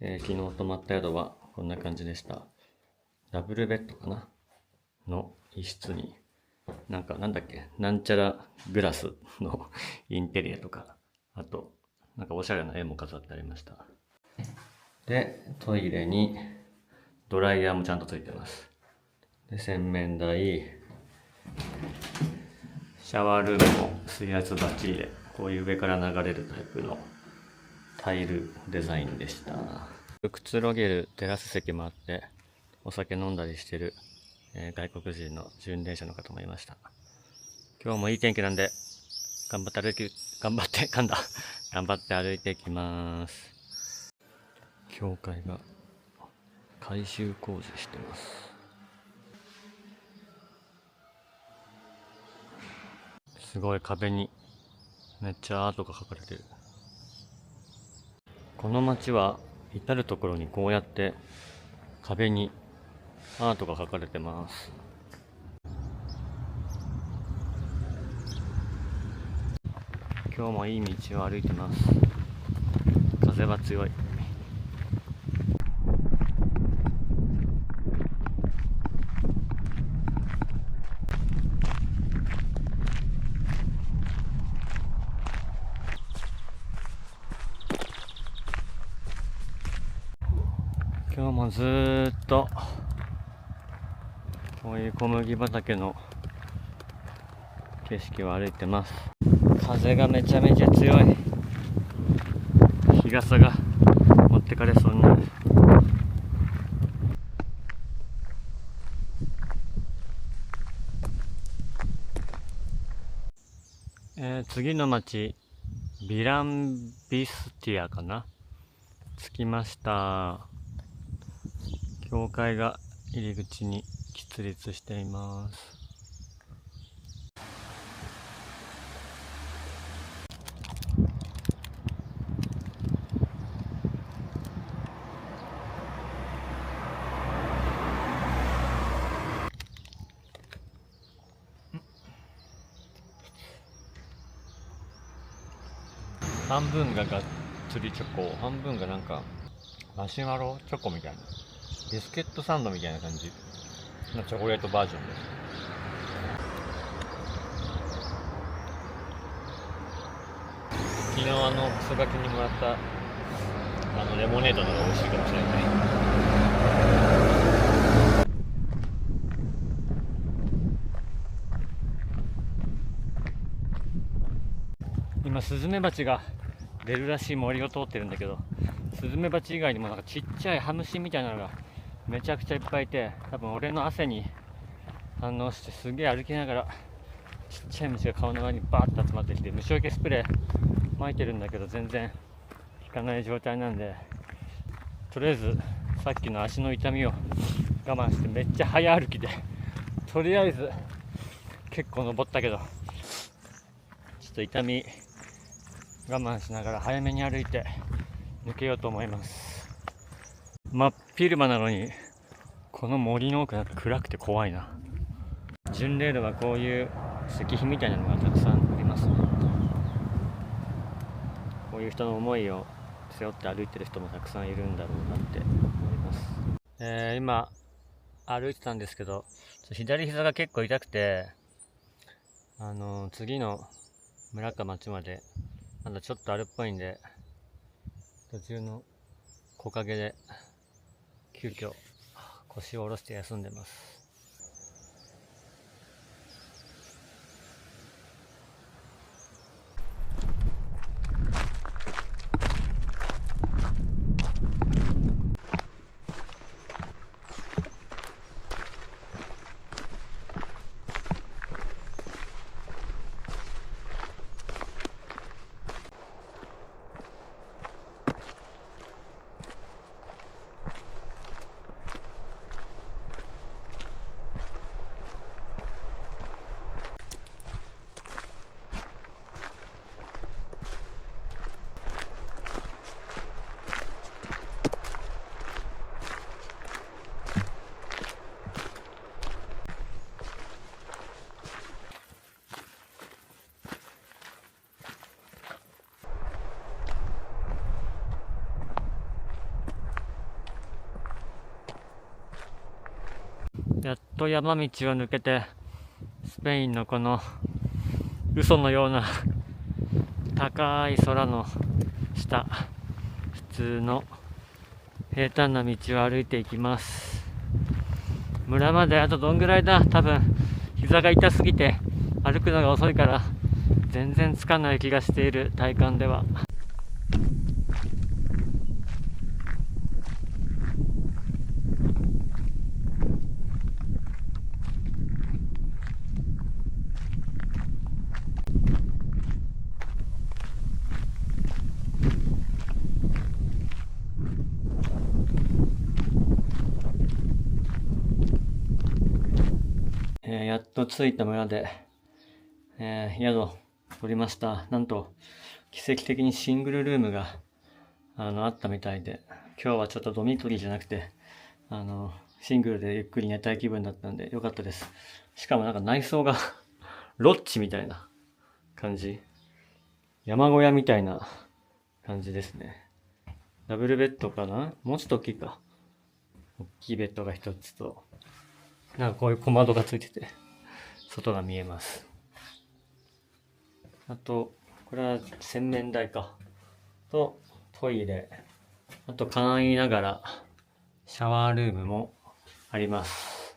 昨日泊まった宿はこんな感じでした。ダブルベッドかなの一室に、なんだっけ、なんちゃらグラスのインテリアとか、あと、おしゃれな絵も飾ってありました。で、トイレにドライヤーもちゃんとついてます。で、洗面台、シャワールームも水圧バッチリで、こういう上から流れるタイプのタイルデザインでした。くつろげるテラス席もあって、お酒飲んだりしてる、外国人の巡礼者の方もいました。今日もいい天気なんで、頑張って歩いていきます。教会が改修工事してます。すごい壁にめっちゃアートが描かれてる。この街は至る所にこうやって壁にアートが描かれてます。今日もいい道を歩いてます。風は強い。今日もずーっとこういう小麦畑の景色を歩いてます。風がめちゃめちゃ強い。日傘が持ってかれそうになる。次の町ビランビスティアかな、着きました。教会が入り口に喫立しています。半分ががっつりチョコ、半分がマシュマロチョコみたいな、ビスケットサンドみたいな感じのチョコレートバージョンです。昨日クソガキにもらったレモネードの方が美味しいかもしれない。今スズメバチが出るらしい森を通ってるんだけど、スズメバチ以外にもちっちゃいハムシンみたいなのがめちゃくちゃいっぱいいて、多分俺の汗に反応してすげえ歩きながらちっちゃい虫が顔の周りにバーッと集まってきて、虫除けスプレー撒いてるんだけど全然効かない状態なんで、とりあえずさっきの足の痛みを我慢してめっちゃ早歩きでとりあえず結構登ったけど、ちょっと痛み我慢しながら早めに歩いて抜けようと思います。真っ昼間なのにこの森の奥暗くて怖いな。巡礼路はこういう石碑みたいなのがたくさんありますね。こういう人の思いを背負って歩いてる人もたくさんいるんだろうなって思います。今歩いてたんですけど、左膝が結構痛くて、次の村か町までまだちょっとあるっぽいんで、途中の木陰で急遽腰を下ろして休んでます。やっと山道を抜けてスペインのこの嘘のような高い空の下、普通の平坦な道を歩いていきます。村まであとどんぐらいだ。多分膝が痛すぎて歩くのが遅いから全然つかない気がしている、体感では。やっと着いた村で、宿取りました。なんと奇跡的にシングルルームがあったみたいで、今日はちょっとドミトリーじゃなくてシングルでゆっくり寝たい気分だったんでよかったです。しかもなんか内装がロッジみたいな感じ、山小屋みたいな感じですね。ダブルベッドかな、もうちょっと大きいか。大きいベッドが一つと、なんかこういう小窓がついてて外が見えます。あとこれは洗面台かとトイレ、あと簡易ながらシャワールームもあります。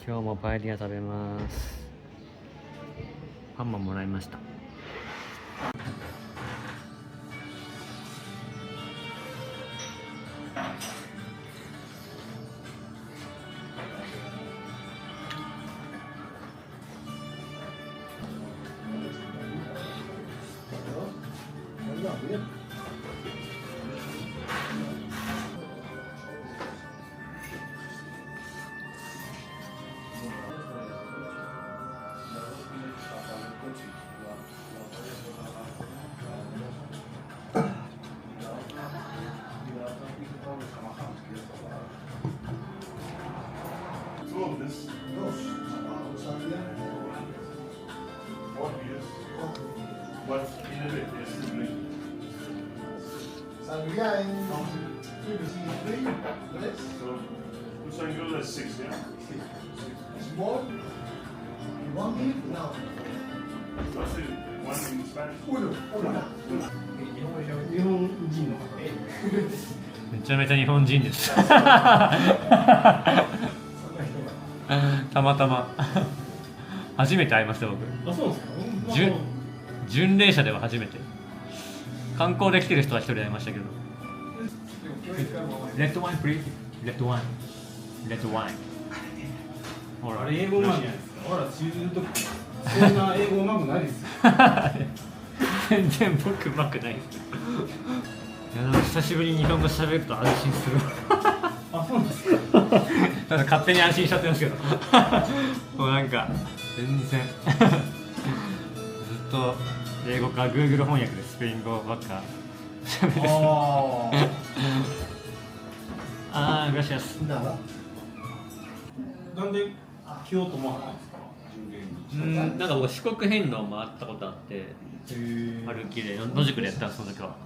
今日もパエリア食べます。パンももらいました。Sangria en sangria is 6, yeah? Small? One minute now. What's it? One in Spanish? Uno. 日本人の方。めちゃめちゃ日本人です。たまたま初めて会いました僕。あ、そうですか。巡礼者では初めて。観光で来てる人は一人会いましたけど。レッドワインプリーズ。レッドワイン。レッドワイン。ほら。あれ英語うまいじゃないですか。ほら、中るときそんな英語うまくないですよ。全然僕うまくないです。いや、でも久しぶりに日本語喋ると安心する。あ、そうなんですか。なんか勝手に安心しちゃってますけど。もうなんか全然ずっと英語か Google 翻訳でスペイン語ばっか喋ってた。ああ、グラシアス。なんで来ようと思わないんですか。なんか僕四国遍路回ったことあって、歩きで野宿でやったんですその時は。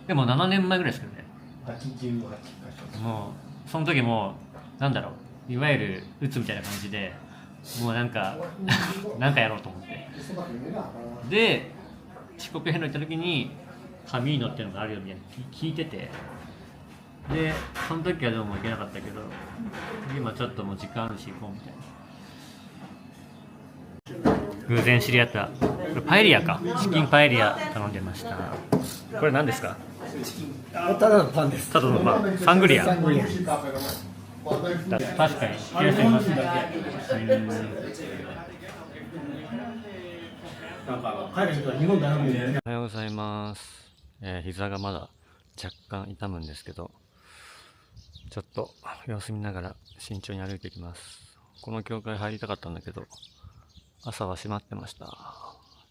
でも7年前ぐらいですけどね。もうその時もなんだろう、いわゆる鬱みたいな感じで、もうなんかやろうと思って、で四国遍路行った時にカミーノっていうのがあるよみたいな聞いてて、でその時はでも行けなかったけど、今ちょっともう時間あるし行こうみたいな。偶然知り合ったパエリアか、チキンパエリア頼んでました。これ何ですか。ただのパンです。ただのパン。サングリア。確かに。なんか帰る人は日本だなみたいな。おはようごございます。膝がまだ若干痛むんですけど、ちょっと様子見ながら慎重に歩いていきます。この教会入りたかったんだけど、朝は閉まってました。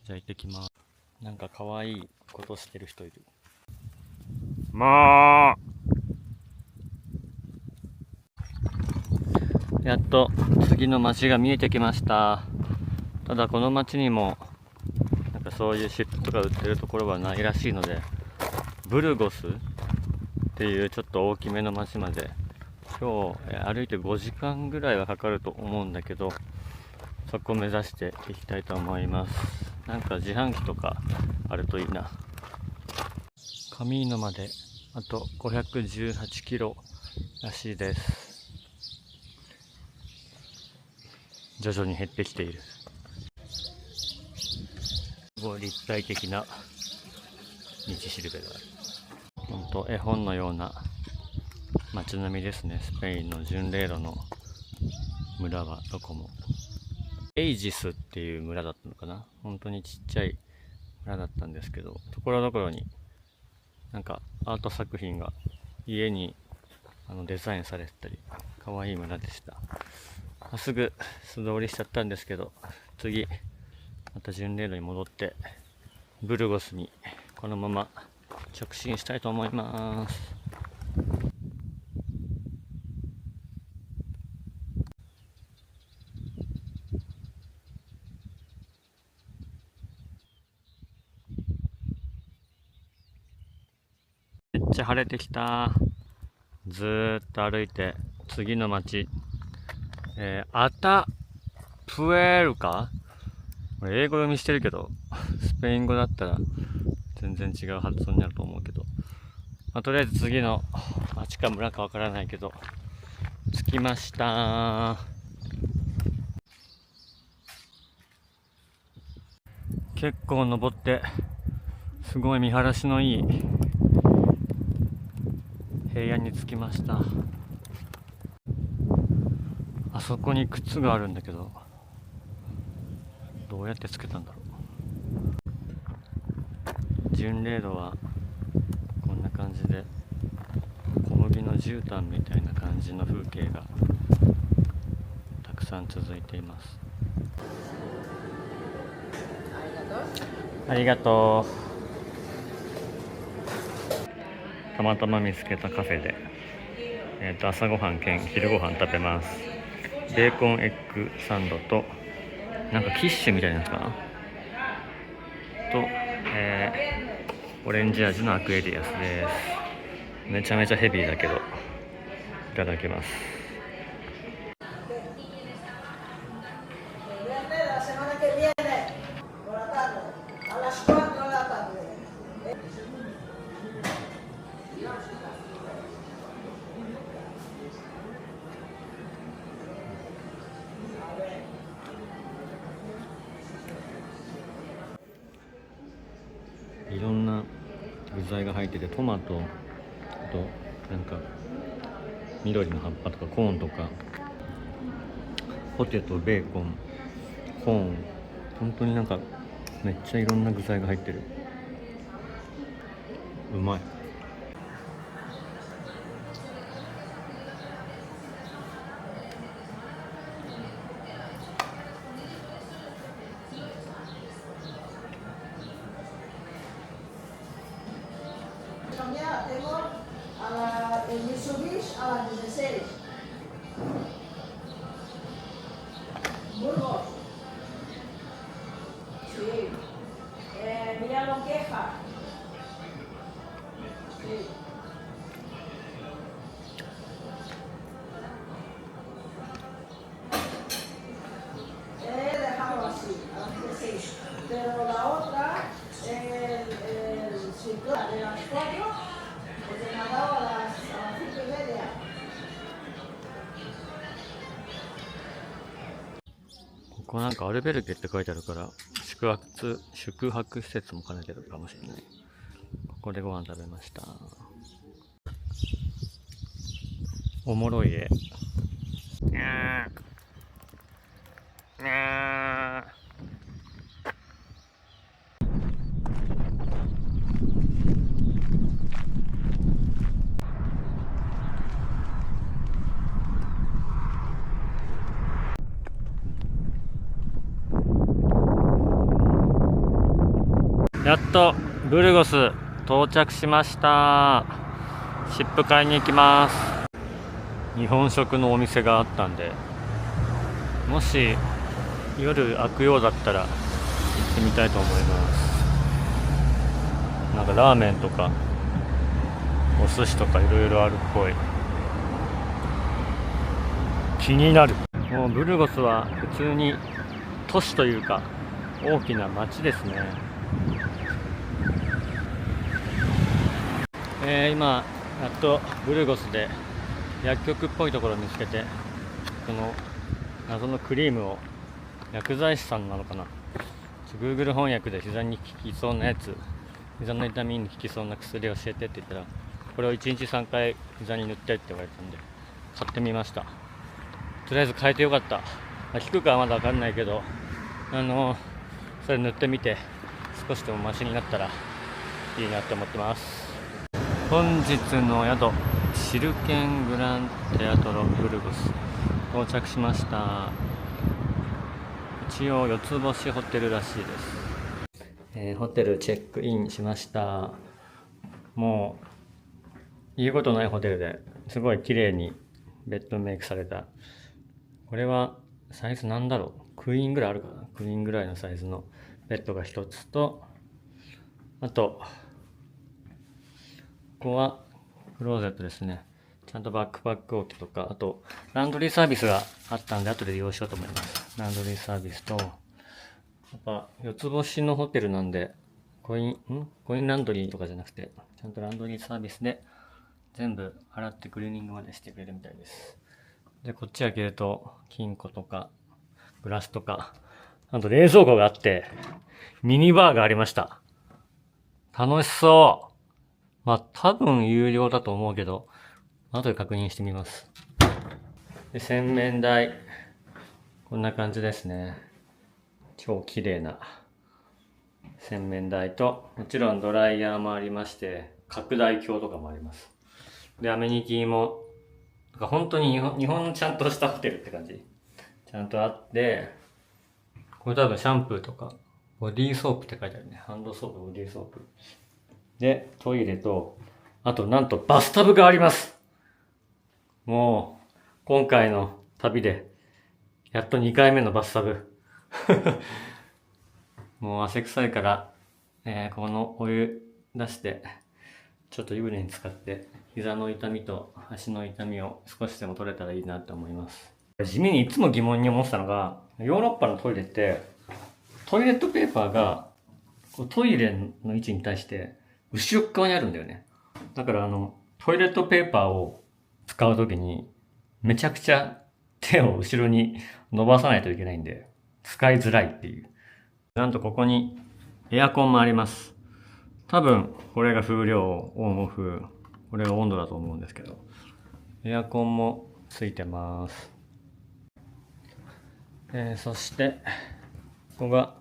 じゃあ行ってきます。なんか可愛いことしてる人いる。もうやっと次の町が見えてきました。ただこの町にもなんかそういうシップとか売ってるところはないらしいので、ブルゴスっていうちょっと大きめの町まで今日歩いて5時間ぐらいはかかると思うんだけど、そこを目指していきたいと思います。なんか自販機とかあるといいな。カミーノまであと518キロらしいです。徐々に減ってきている。すごい立体的な道しるべがある。本当絵本のような街並みですね。スペインの巡礼路の村はどこも。エイジスっていう村だったのかな。本当にちっちゃい村だったんですけど、ところどころになんかアート作品が家にデザインされてたり、可愛い村でした。すぐ素通りしちゃったんですけど、次また巡礼路に戻ってブルゴスにこのまま直進したいと思います。めっちゃ晴れてきた。ずーっと歩いて次の町、アタプエルカ、英語読みしてるけどスペイン語だったら全然違う発音になると思うけど、とりあえず次の町か村かわからないけど着きました。結構登ってすごい見晴らしのいい平野に着きました。あそこに靴があるんだけど、どうやってつけたんだろう。巡礼路はこんな感じで小麦の絨毯みたいな感じの風景がたくさん続いています。ありがとう。たまたま見つけたカフェで、朝ごはん兼昼ごはん食べます。ベーコンエッグサンドとなんかキッシュみたいなやつかなと、オレンジ味のアクエリアスです。めちゃめちゃヘビーだけどいただきます。いろんな具材が入ってて、トマトとなんか緑の葉っぱとかコーンとかポテト、ベーコン、コーン、本当になんかめっちゃいろんな具材が入ってる。うまい。El Mitsubishi a las 16. Burgos. Sí. Villalonqueja. Sí. He dejado así, a las 16. Pero la otra, el ciclón de las 4, porque me ha dado a las 5:30. ここなんかアルベルゲって書いてあるから宿泊施設も兼ねてるかもしれない。ここでご飯食べました。おもろい絵。やっとブルゴス到着しました。湿布買いに行きます。日本食のお店があったんで、もし夜開くようだったら行ってみたいと思います。なんかラーメンとかお寿司とかいろいろあるっぽい。気になる。もうブルゴスは普通に都市というか大きな町ですね。今やっとブルゴスで薬局っぽいところを見つけて、この謎のクリームを、薬剤師さんなのかな、Google 翻訳で膝に効きそうなやつ、膝の痛みに効きそうな薬を教えてって言ったら、これを1日3回膝に塗ってって言われたんで買ってみました。とりあえず変えてよかった。効くかはまだ分かんないけど、それ塗ってみて少しでもマシになったらいいなって思ってます。本日の宿、シルケングランテアトロブルゴス到着しました。一応4つ星ホテルらしいです。ホテルチェックインしました。もう言うことないホテルですごい綺麗にベッドメイクされた。これはサイズなんだろう、クイーンぐらいあるかな、クイーンぐらいのサイズのベッドが1つと、あとここはクローゼットですね。ちゃんとバックパック置きとか、あとランドリーサービスがあったんで後で利用しようと思います。ランドリーサービスと、やっぱ4つ星のホテルなんでコインランドリーとかじゃなくて、ちゃんとランドリーサービスで全部洗ってクリーニングまでしてくれるみたいです。で、こっち開けると金庫とかグラスとか、あと冷蔵庫があってミニバーがありました。楽しそう。まあ多分有料だと思うけど、後で確認してみます。で、洗面台こんな感じですね。超綺麗な洗面台と、もちろんドライヤーもありまして、拡大鏡とかもあります。で、アメニティも本当に日本のちゃんとしたホテルって感じちゃんとあって、これ多分シャンプーとかボディーソープって書いてあるね。ハンドソープ、ボディーソープで、トイレと、あとなんとバスタブがあります。もう今回の旅でやっと2回目のバスタブもう汗臭いから、このお湯出してちょっと湯船に浸かって膝の痛みと足の痛みを少しでも取れたらいいなと思います。地味にいつも疑問に思ってたのが、ヨーロッパのトイレってトイレットペーパーがトイレの位置に対して後ろ側にあるんだよね。だからトイレットペーパーを使うときにめちゃくちゃ手を後ろに伸ばさないといけないんで使いづらいっていう。なんとここにエアコンもあります。多分これが風量オンオフ、これが温度だと思うんですけど、エアコンもついてます。そしてここが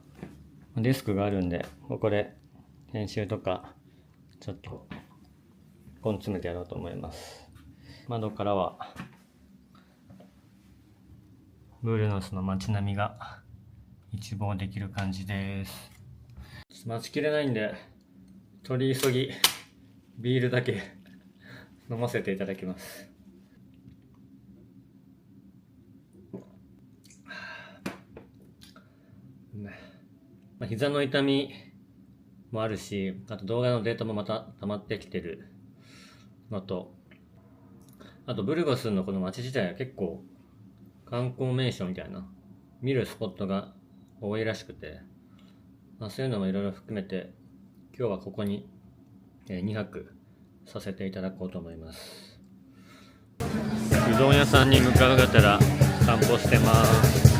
デスクがあるんで、ここで編集とかちょっと根詰めてやろうと思います。窓からはブルノスの街並みが一望できる感じです。待ちきれないんで取り急ぎビールだけ飲ませていただきます。膝の痛みもあるし、あと動画のデータもまた溜まってきてるのと、あとブルゴスのこの街自体は結構観光名所みたいな見るスポットが多いらしくて、そういうのもいろいろ含めて今日はここに2泊させていただこうと思います。うどん屋さんに向かうがてら散歩してます。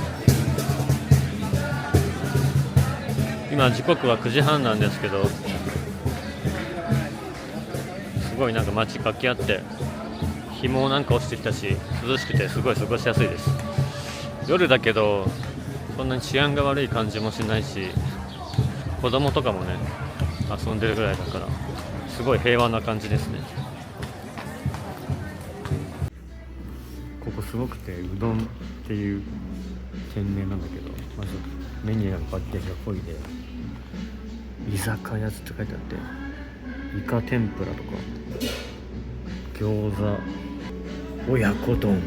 今時刻は9時半なんですけど、すごいなんか街活気あって日もなんか落ちてきたし涼しくてすごい過ごしやすいです。夜だけどそんなに治安が悪い感じもしないし、子供とかもね遊んでるぐらいだからすごい平和な感じですね。ここすごくて、うどんっていう店名なんだけど、まずメニューのパッケージが濃いで、居酒屋って書いてあって、イカ天ぷらとか餃子、親子丼、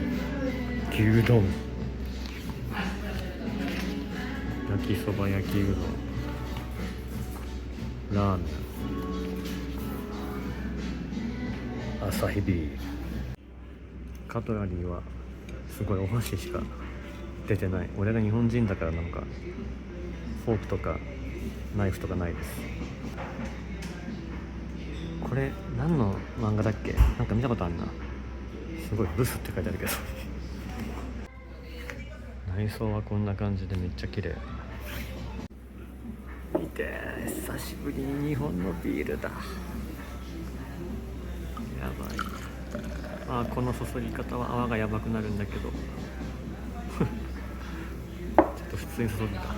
牛丼、焼きそば、焼きうどん、ラーメン、アサヒビール。カトラリーはすごいお箸しか出てない。俺が日本人だからなのか、フォークとかナイフとかないです。これ何の漫画だっけ？なんか見たことあるな。すごいブスって書いてあるけど内装はこんな感じでめっちゃ綺麗。見て、久しぶりに日本のビールだ。やばい。あ、この注ぎ方は泡がやばくなるんだけどちょっと普通に注ぐか。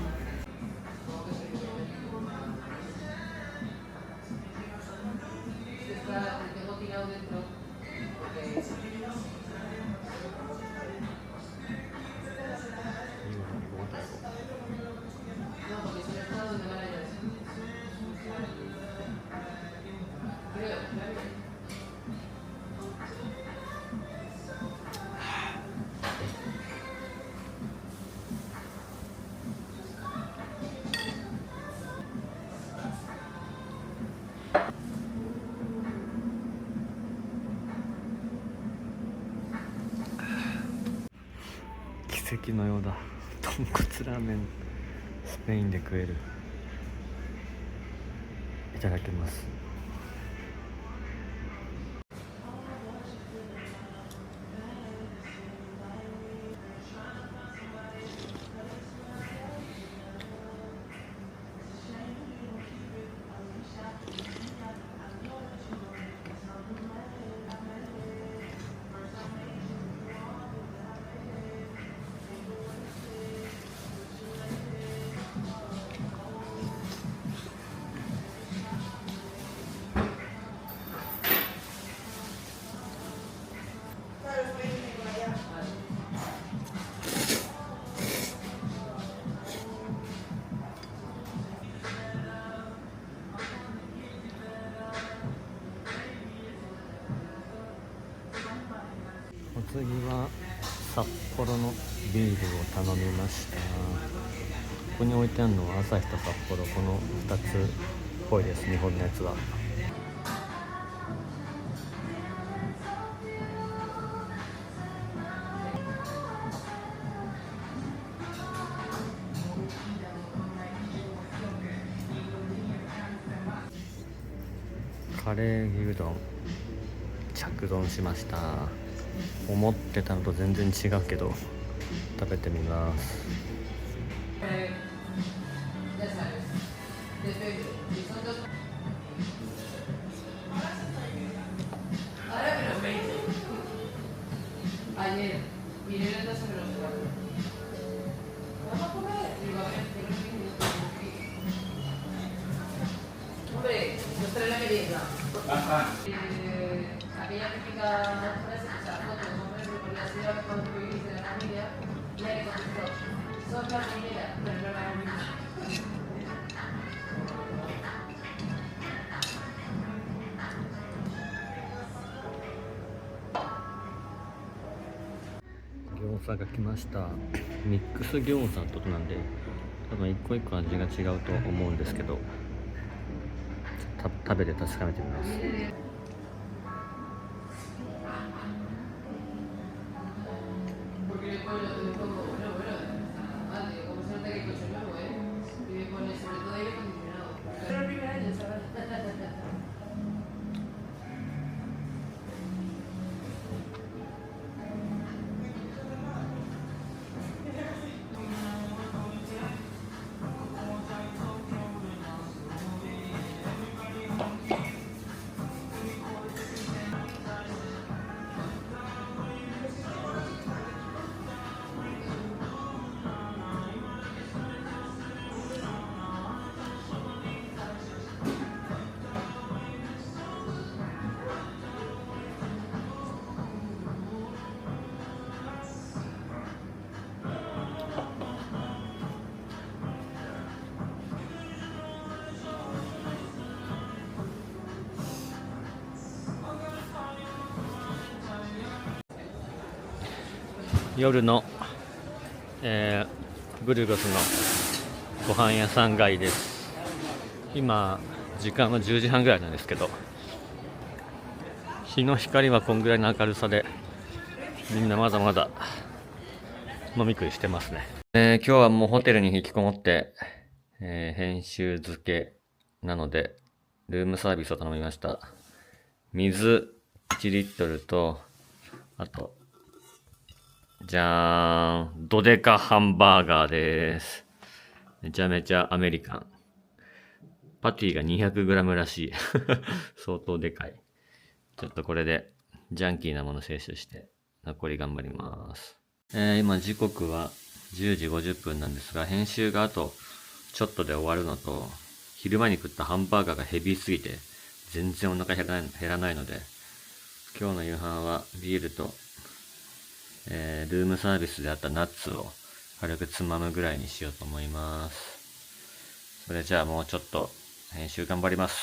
奇跡のようだ。豚骨ラーメン、スペインで食える。いただきます。お次は札幌のビールを頼みました。ここに置いてあるのは朝日と札幌、この2つっぽいです。日本のやつはカレー牛丼着丼しました。思ってたのと全然違うけど食べてみます。Aquella típica frase que se hace con hombres de curiosidad cuando viviste de la familia, y le contestó, sos la primera, pero no la única. 餃子が来ました。ミックス餃子ってことなんで多分一個一個味が違うと思うんですけど、食べて確かめてみます。夜の、ブルゴスのご飯屋さん街です。今時間は10時半ぐらいなんですけど、日の光はこんぐらいの明るさで、みんなまだまだ飲み食いしてますね。今日はもうホテルに引きこもって、編集漬けなのでルームサービスを頼みました。水1リットルと、あとじゃーん、ドデカハンバーガーです。めちゃめちゃアメリカン。パティが 200g らしい。相当でかい。ちょっとこれでジャンキーなもの摂取して残り頑張ります。今時刻は10時50分なんですが、編集があとちょっとで終わるのと、昼間に食ったハンバーガーがヘビーすぎて全然お腹減らないので、今日の夕飯はビールと、ルームサービスであったナッツを軽くつまむぐらいにしようと思います。それじゃあもうちょっと編集頑張ります。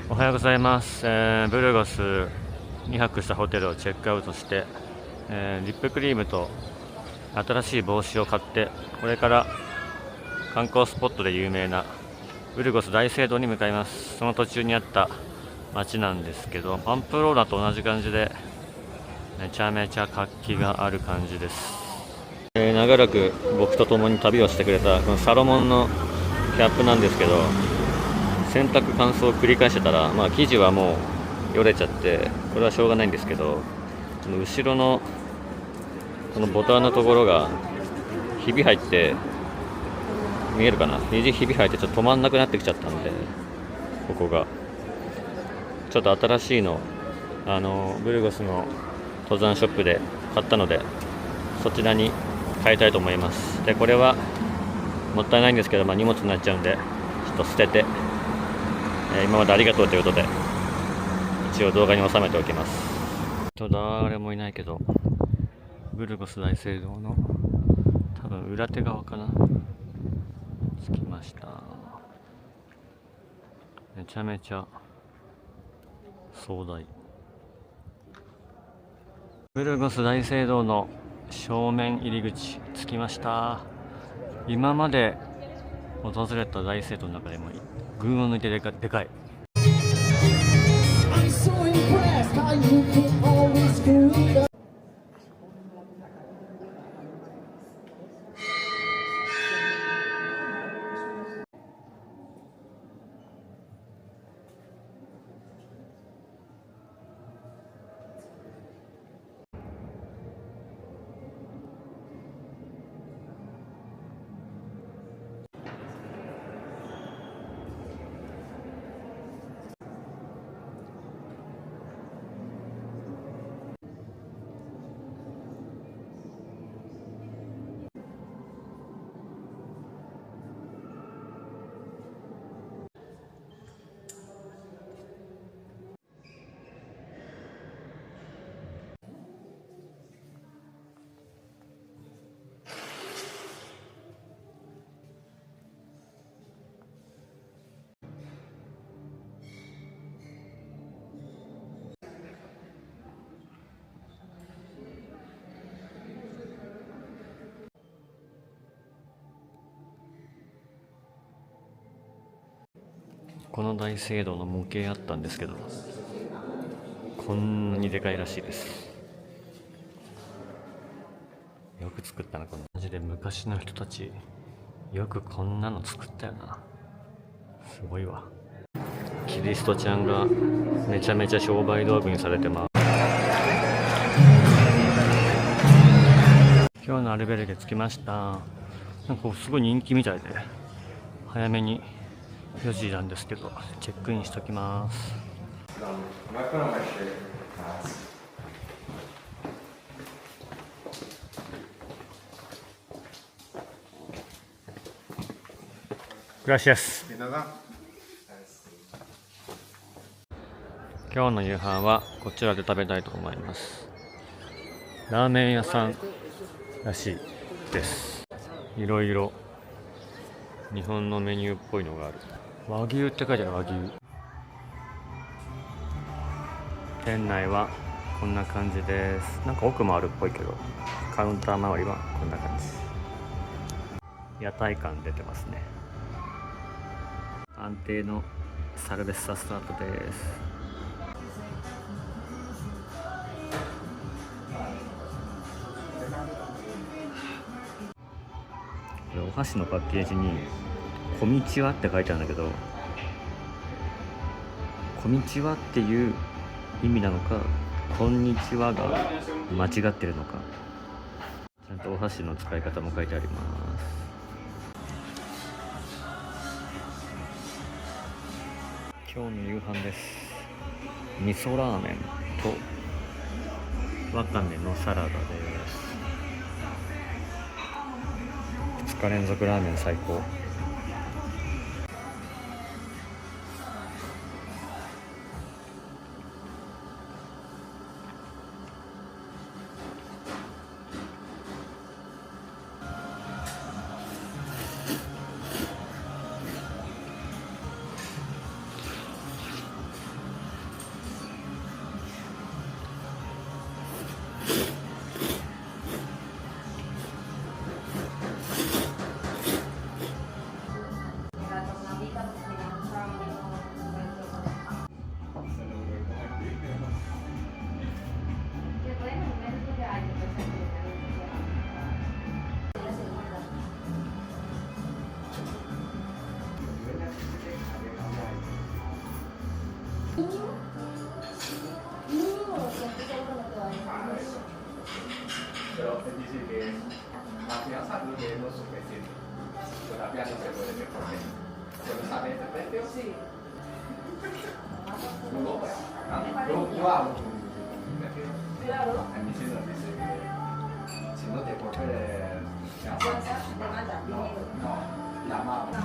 おはようございます。ブルゴス2泊したホテルをチェックアウトして、リップクリームと新しい帽子を買って、これから観光スポットで有名なブルゴス大聖堂に向かいます。その途中にあった街なんですけど、パンプローラと同じ感じでめちゃめちゃ活気がある感じです。長らく僕と共に旅をしてくれたこのサロモンのキャップなんですけど、洗濯乾燥を繰り返してたら、生地はもうよれちゃって、これはしょうがないんですけど、この後ろのこのボタンのところがひび入って、見えるかな、ひび入ってちょっと止まんなくなってきちゃったんで、ここがちょっと新しいのブルゴスの登山ショップで買ったので、そちらに変えたいと思います。で、これはもったいないんですけど、荷物になっちゃうんでちょっと捨てて、今までありがとうということで一応動画に収めておきます。誰もいないけど、ブルゴス大聖堂の多分裏手側かな、着きました。めちゃめちゃ壮大。ブルゴス大聖堂の正面入り口着きました。今まで訪れた大聖堂の中でも群を抜いてでかい。この大聖堂の模型あったんですけど、こんなにでかいらしいです。よく作ったな、このマジで昔の人たちよくこんなの作ったよな。すごいわ。キリストちゃんがめちゃめちゃ商売道具にされてます。今日のアルベルゲ着きました。なんかすごい人気みたいで、早めに4時なんですけどチェックインしときます。グラシアス。今日の夕飯はこちらで食べたいと思います。ラーメン屋さんらしいです。いろいろ日本のメニューっぽいのがある。和牛って書いてある。和牛。店内はこんな感じです。なんか奥もあるっぽいけど、カウンター周りはこんな感じ。屋台感出てますね。安定のサルベッサスタートです。これお箸のパッケージに「こみちは」って書いてあるんだけど、こみちはっていう意味なのか、こんにちはが間違ってるのか、ちゃんとお箸の使い方も書いてあります。今日の夕飯です。味噌ラーメンとわかめのサラダです。2日連続ラーメン最高。Pero dice que la fianza no es lo suficiente. Todavía no se puede ver por qué. ¿Pero sabe el precio? Sí. No lo veo. Yo hablo con mi precio. Claro. A mí sí nos dice que si no te puede fianza, no, llamamos.